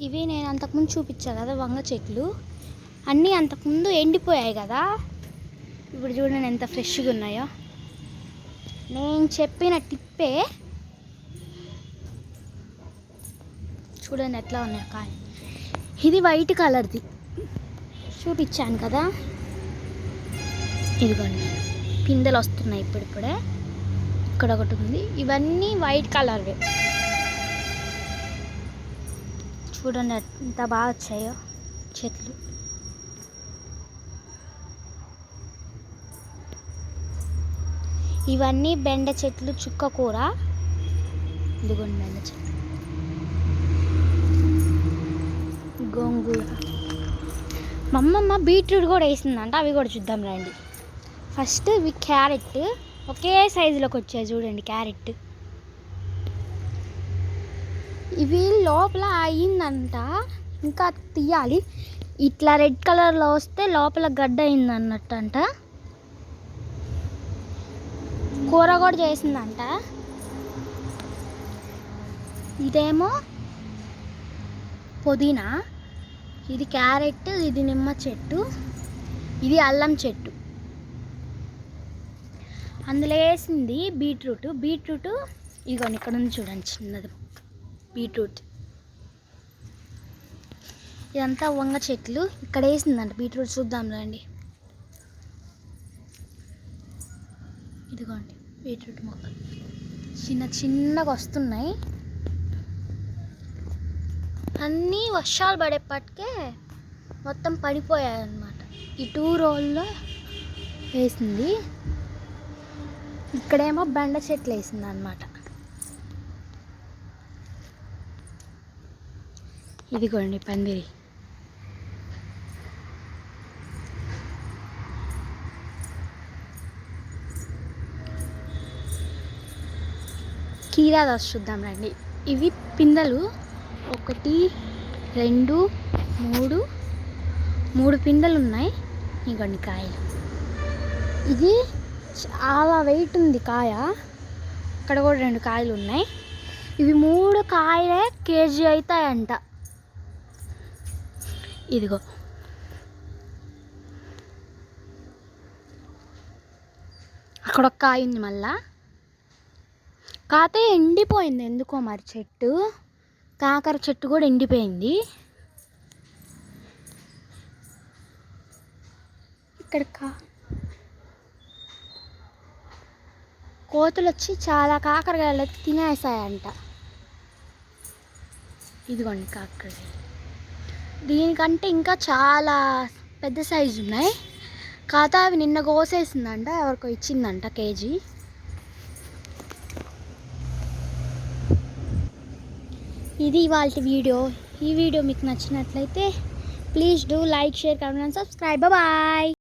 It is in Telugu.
ఇవి నేను అంతకుముందు చూపించాను కదా వంగ చెట్లు, అన్నీ అంతకుముందు ఎండిపోయాయి కదా, ఇప్పుడు చూడండి ఎంత ఫ్రెష్గా ఉన్నాయో. నేను చెప్పిన టిప్పే, చూడండి ఎట్లా ఉన్నాయి కాయ. ఇది వైట్ కలర్ది చూపించాను కదా, ఇదిగోండి పిందెలు వస్తున్నాయి ఇప్పుడిప్పుడే. ఇక్కడ ఒకటి ఉంది, ఇవన్నీ వైట్ కలర్వే. చూడండి ఎంత బాగా వచ్చాయో చెట్లు. ఇవన్నీ బెండ చెట్లు, చుక్క కూర. ఇదిగోండి బెండ చెట్లు, గోంగూర. మా అమ్మమ్మ బీట్రూట్ కూడా వేసిందంట, అవి కూడా చూద్దాం రండి. ఫస్ట్ ఇవి క్యారెట్, ఒకే సైజులోకి వచ్చాయి చూడండి క్యారెట్. ఇవి లోపల అయిందంట, ఇంకా తీయాలి. ఇట్లా రెడ్ కలర్లో వస్తే లోపల గడ్డ అయిందన్నట్టు అంట. కూర కూడా చేసిందంట. ఇదేమో పుదీనా, ఇది క్యారెట్, ఇది నిమ్మ చెట్టు, ఇది అల్లం చెట్టు. అందులో వేసింది బీట్రూట్. ఇదిగోండి ఇక్కడ ఉంది చూడండి చిన్నది బీట్రూట్. ఇదంతా వంగ చెట్లు. ఇక్కడ వేసిందంట బీట్రూట్, చూద్దాం రండి. ఇదిగోండి బీట్రూట్ మొక్కలు చిన్నగా వస్తున్నాయి. అన్నీ వర్షాలు పడేపటికే మొత్తం పడిపోయాయి అన్నమాట. ఈ 2 రోల్లో వేసింది. ఇక్కడేమో బెండ చెట్లు వేసింది అన్నమాట. ఇదిగోండి పందిరి. కీరా దోస చూద్దాం రండి. ఇవి పిందెలు, 1 2 3 పిందెలు ఉన్నాయి. ఇగోండి కాయలు. ఇది చాలా వెయిట్ ఉంది కాయ. ఇక్కడ కూడా 2 కాయలు ఉన్నాయి. ఇవి 3 కాయలే కేజీ అవుతాయంట. ఇదిగో అక్కడ ఒక కాయ ఉంది మళ్ళా. కాతే ఎండిపోయింది ఎందుకో మరి చెట్టు. కాకర చెట్టు కూడా ఎండిపోయింది. ఇక్కడ కోతులు వచ్చి చాలా కాకరకాయలు తినేసాయంట. ఇదిగోండి కాకరకాయలు. దీనికంటే ఇంకా చాలా పెద్ద సైజు ఉన్నాయి. కాతా అవి నిన్న కోసేసిందంట, ఎవరికో ఇచ్చిందంట కేజీ. ఇది ఇవాల్టి వీడియో. ఈ వీడియో మీకు నచ్చినట్లయితే please do like, share, comment and subscribe. Bye.